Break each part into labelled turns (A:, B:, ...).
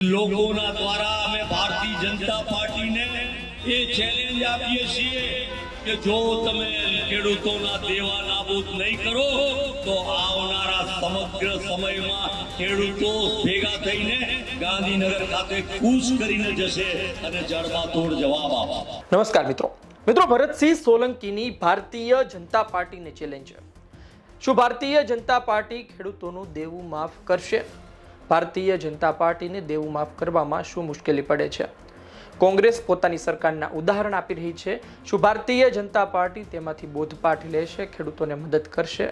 A: લોકોના દ્વારા અમે ભારતીય જનતા પાર્ટીને એ ચેલેન્જ આપીએ છીએ કે જો તમે ખેડૂતોના દેવા નાબૂદ નહીં કરો તો આવનારા સમગ્ર સમયમાં ખેડૂતો ભેગા થઈને ગાંધીનગર ખાતે કૂચ કરીને જશે અને જડબાતોડ જવાબ આપશે।
B: નમસ્કાર મિત્રો ભરતસિંહ સોલંકીની ભારતીય જનતા પાર્ટીને ચેલેન્જ। શું ભારતીય જનતા પાર્ટી ખેડૂતોનું દેવું માફ કરશે? ભારતીય જનતા પાર્ટીને દેવું માફ કરવામાં શું મુશ્કેલી પડે છે? કોંગ્રેસ પોતાની સરકારના ઉદાહરણ આપી રહી છે। શું ભારતીય જનતા પાર્ટી તેમાંથી બોધપાઠ લેશે, ખેડૂતોને મદદ કરશે?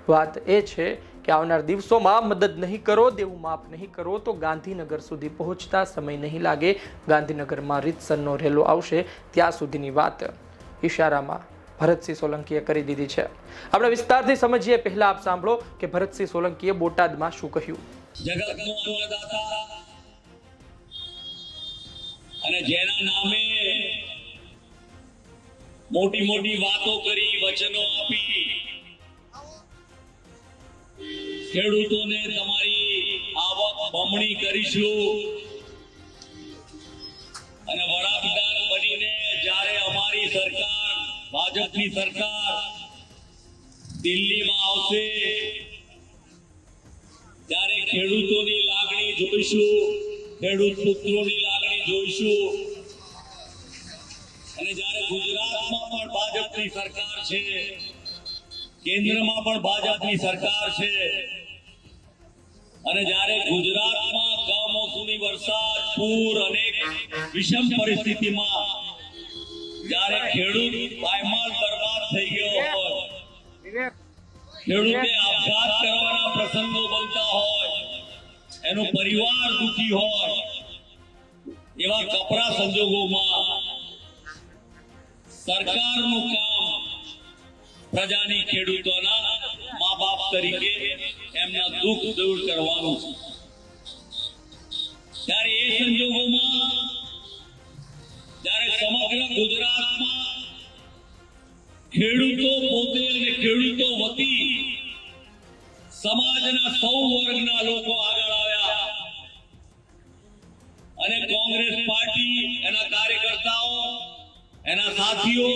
B: વાત એ છે કે આવનાર દિવસોમાં મદદ નહીં કરો, દેવું માફ નહીં કરો તો ગાંધીનગર સુધી પહોંચતા સમય નહીં લાગે। ગાંધીનગરમાં રીતસરનો રેલો આવશે ત્યાં સુધીની વાત ઇશારામાં ભરતસિંહ સોલંકીએ કરી દીધી છે। આપણે વિસ્તારથી સમજીએ। પહેલા આપ સાંભળો કે ભરતસિંહ સોલંકીએ બોટાદમાં શું કહ્યું।
A: જગતનો અન્નદાતા અને જેના નામે મોટી મોટી વાતો કરી, વચનો આપી, ખેડૂતોને તમારી આવક બમણી કરીશું અને વડાપ્રધાન બનીને જ્યારે અમારી સરકાર, ભાજપની સરકાર દિલ્હીમાં આવશે ત્યારે ખેડૂતોની લાગણી જોઈશું, ખેડૂત પુત્રોની લાગણી જોઈશું। અને જ્યારે ગુજરાતમાં પણ ભાજપની સરકાર છે, કેન્દ્રમાં પણ ભાજપની સરકાર છે અને જ્યારે ગુજરાતમાં કમોસમી વરસાદ, પૂર, અનેક વિષમ પરિસ્થિતિમાં જ્યારે ખેડૂત પાયમાલ બરબાદ થઈ ગયો હોય, ખેડૂતે આપઘાત કરવાના પ્રસંગો બનતા હોય, એનો પરિવાર દુખી હોય, એવા કપરા સંજોગોમાં સરકારનું કામ પ્રજાની, ખેડૂતોના મા બાપ તરીકે એમના દુઃખ દૂર કરવાનું છે। ત્યારે એ સંજોગોમાં જ્યારે સમગ્ર ગુજરાતમાં ખેડૂતો પોતે અને ખેડૂતો વતી સમાજના સૌ વર્ગના લોકો આગળ આવ્યા અને કોંગ્રેસ પાર્ટી, એના કાર્યકર્તાઓ, એના સાથીઓ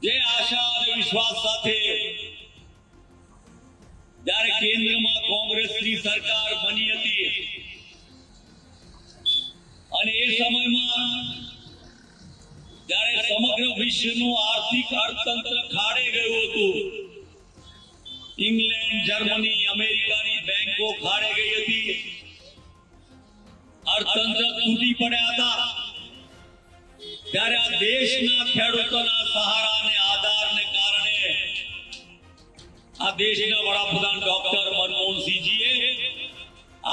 A: જે આશા અને વિશ્વાસ સાથે જ્યારે કેન્દ્રમાં કોંગ્રેસની સરકાર બની હતી અને એ સમયમાં જ્યારે સમગ્ર વિશ્વનું આર્થિક અર્થતંત્ર ખાડે ગયું હતું, ઇંગ્લેન્ડ, જર્મની, અમેરિકાની બેંકો ખાડે ગઈ હતી, અર્થતંત્ર તૂટી પડ્યા હતા, ત્યારે આ દેશના ખેડૂતોના સહારા અને આધારને કારણે આ દેશના વડાપ્રધાન ડોક્ટર મનમોહનસિંહજીએ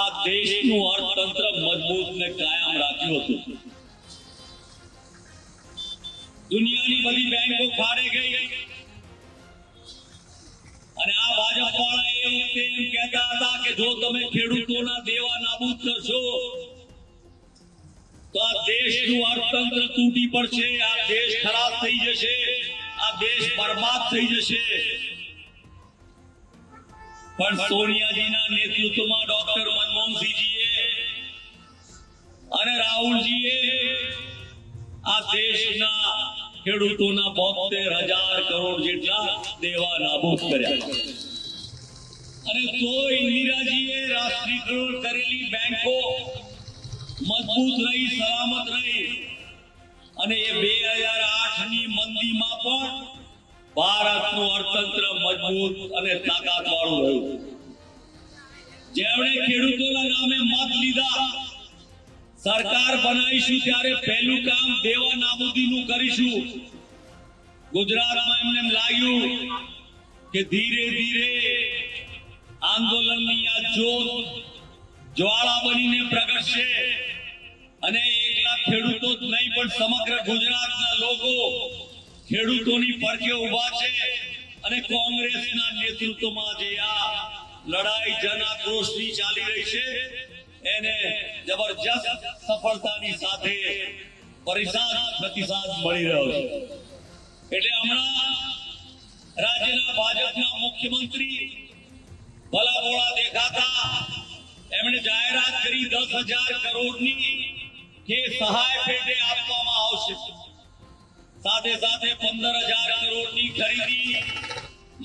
A: આ દેશનું અર્થતંત્ર મજબૂત ને કાયમ રાખ્યું હતું। દુનિયાની બધી બેંકો ખાડે ગઈ અને આ ભાજપ વાળા એ વખતે એમ કહેતા હતા કે જો તમે ખેડૂતોના દેવા નાબૂદ કરશો તો આ દેશનું અર્થતંત્ર તૂટી પડશે, આ દેશ ખરાબ થઈ જશે, આ દેશ બરબાદ થઈ જશે। પણ સોનિયાજીના નેતૃત્વમાં ડોક્ટર મનમોહનસિંહજીએ અને રાહુલજીએ આ દેશના ખેડૂતોના 72,000 કરોડ જેટલા દેવા નાબૂદ કર્યા અને તો ઇન્દિરાજીએ રાષ્ટ્રીયકરણ કરેલી બેંકો મજબૂત રહી, સલામત રહી અને એ 2008ની મંદીમાં પણ ભારતનું અર્થતંત્ર મજબૂત અને તાકાતવાળું રહ્યું। જેમણે ખેડૂતોના નામે મત લીધા, સરકાર બનાવીશું ત્યારે પહેલું કામ દેવા નાબૂદીનું કરીશું। ગુજરાતમાં એમને લાગ્યું કે ધીરે ધીરે આંદોલનની આ જ્યોત જ્વાળા બનીને પ્રગટશે અને એકલા ખેડૂતો જ નહીં પણ સમગ્ર ગુજરાતના લોકો ખેડૂતોની પડખે ઉભા છે અને કોંગ્રેસના નેતૃત્વમાં જે આ લડાઈ જન આક્રોશની ચાલી રહી છે એને જબરજસ્ત સફળતાની સાથે પ્રતિસાદ મળી રહ્યો છે। એટલે હમણાં રાજ્યના ભાજપના મુખ્યમંત્રી ભલા ભોળા દેખાતા એમણે જાહેરાત કરી 10,000 કરોડની કે સહાય પેટે આપવામાં આવશે, સાથે સાથે 15,000 કરોડની ખરીદી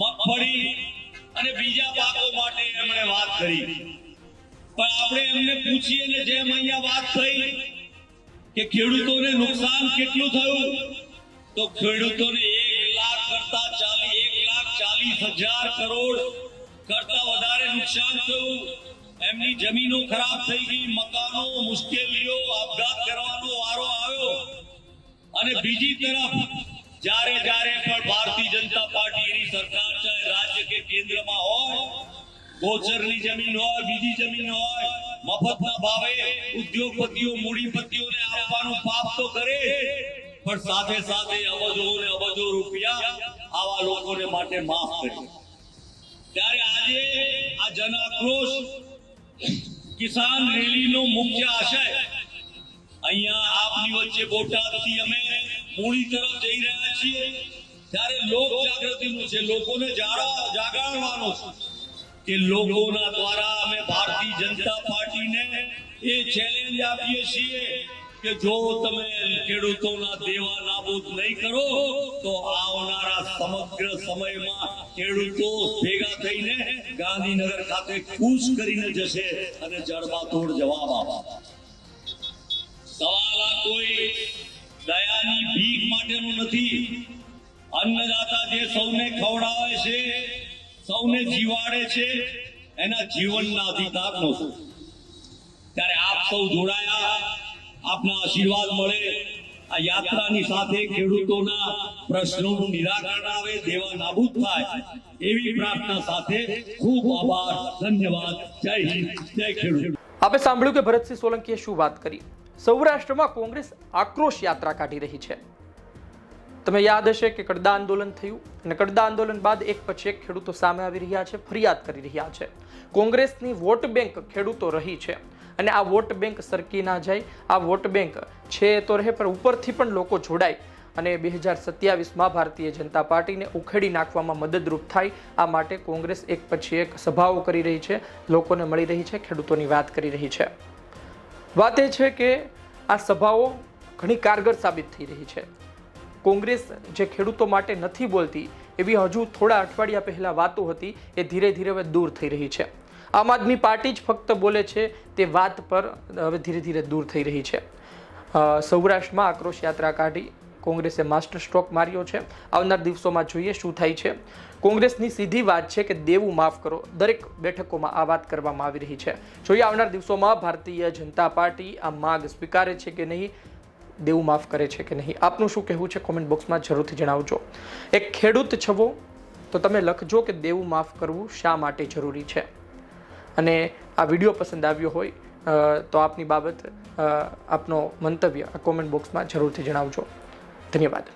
A: મગફળી અને બીજા પાકો માટે એમણે વાત કરી. પણ આપણે એમને પૂછીએ ને જેમ અહીંયા વાત થઈ કે ખેડૂતોને નુકસાન કેટલું થયું, તો ખેડૂતોને 1,40,000 કરોડ કરતા વધારે નુકસાન થયું. એમની જમીનો ખરાબ થઈ ગઈ, મકાનો, મુશ્કેલીઓ, આપઘાત કરવાનો વારો આવ્યો. અને બીજી તરફ જ્યારે પણ ભારતીય જનતા પાર્ટીની સરકાર ચાહે રાજ્ય કે કેન્દ્રમાં હોય, ગોચરની જમીન હોય, બીજી જમીન હોય, મફતના ભાવે ઉદ્યોગપતિઓ, મૂડીપતિઓને આપવાનું પાપ તો કરે, પણ સાથે સાથે અબજો રૂપિયા આવા લોકોને માટે માફ કરે. ત્યારે આજે આ જન આક્રોશ કિસાન રેલીનો મુખ્ય આશય અહીંયા આપની વચ્ચે બોટાદથી અમે મૂળી તરફ જઈ રહ્યા છીએ. ત્યારે લોક જાગૃતિનું છે, લોકોને જાગવાનું છે કે લોકોના દ્વારા અમે ભારતીય જનતા પાર્ટીને એ ચેલેન્જ આપીએ છીએ કે જો તમે ખેડૂતોના દેવા નાબૂદ નહીં કરો તો આવનારા સમગ્ર સમયમાં ખેડૂતો ભેગા થઈને ગાંધીનગર ખાતે કૂચ કરીને જશે અને જડબાતોડ જવાબ આપશે. સવાલ આ કોઈ દયાની ભીખ માટેનો નથી. અન્નદાતા જે સૌને ખવડાવે છે, સૌને જીવાડે છે, એના જીવનના અધિકારનો છે. ત્યારે આપ સૌ જોડાયા, આપના આશીર્વાદ મળે, આ યાત્રાની સાથે ખેડૂતોના પ્રશ્નોનું નિરાકરણ આવે, દેવા નાબૂદ થાય એવી પ્રાર્થના સાથે ખૂબ આભાર, ધન્યવાદ. જય હિન્દ, જય ખેડૂત.
B: આપે સાંભળ્યું કે ભરતસિંહ સોલંકીએ શું વાત કરી. સૌરાષ્ટ્રમાં કોંગ્રેસ આક્રોશ યાત્રા કાઢી રહી છે. તમે યાદ હશે કે કડદા આંદોલન થયું અને કડદા આંદોલન બાદ એક પછી એક ખેડૂતો સામે આવી રહ્યા છે, ફરિયાદ કરી રહ્યા છે. કોંગ્રેસની વોટ બેંક ખેડૂતો રહી છે અને આ વોટ બેંક સરકી ના જાય, આ વોટ બેંક છે તો રહે, પણ ઉપરથી પણ લોકો જોડાય અને 2027માં ભારતીય જનતા પાર્ટીને ઉખેડી નાખવામાં મદદરૂપ થાય. આ માટે કોંગ્રેસ એક પછી એક સભાઓ કરી રહી છે, લોકોને મળી રહી છે, ખેડૂતોની વાત કરી રહી છે. વાત એ છે કે આ સભાઓ ઘણી કારગર સાબિત થઈ રહી છે. કોંગ્રેસ જે ખેડૂતો માટે નથી બોલતી એવી હજુ થોડા અઠવાડિયા પહેલા વાતો હતી, એ ધીરે ધીરે હવે દૂર થઈ રહી છે. આમ આદમી પાર્ટી જ ફક્ત બોલે છે તે વાત પર હવે ધીરે ધીરે દૂર થઈ રહી છે. સૌરાષ્ટ્રમાં આક્રોશ યાત્રા કાઢી કોંગ્રેસે માસ્ટર સ્ટ્રોક માર્યો છે. આવનાર દિવસોમાં જોઈએ શું થાય છે. કોંગ્રેસની સીધી વાત છે કે દેવું માફ કરો. દરેક બેઠકોમાં આ વાત કરવામાં આવી રહી છે. જોઈએ આવનાર દિવસોમાં ભારતીય જનતા પાર્ટી આ માંગ સ્વીકારે છે કે નહીં, દેવું માફ કરે છે કે નહીં. આપનું શું કહેવું છે કોમેન્ટ બોક્સમાં જરૂરથી જણાવજો. એક ખેડૂત છવો તો તમે લખજો કે દેવું માફ કરવું શા માટે જરૂરી છે. અને આ વિડીયો પસંદ આવ્યો હોય તો આપની બાબત, આપનો મંતવ્ય આ કોમેન્ટ બોક્સમાં જરૂરથી જણાવજો. ધન્યવાદ.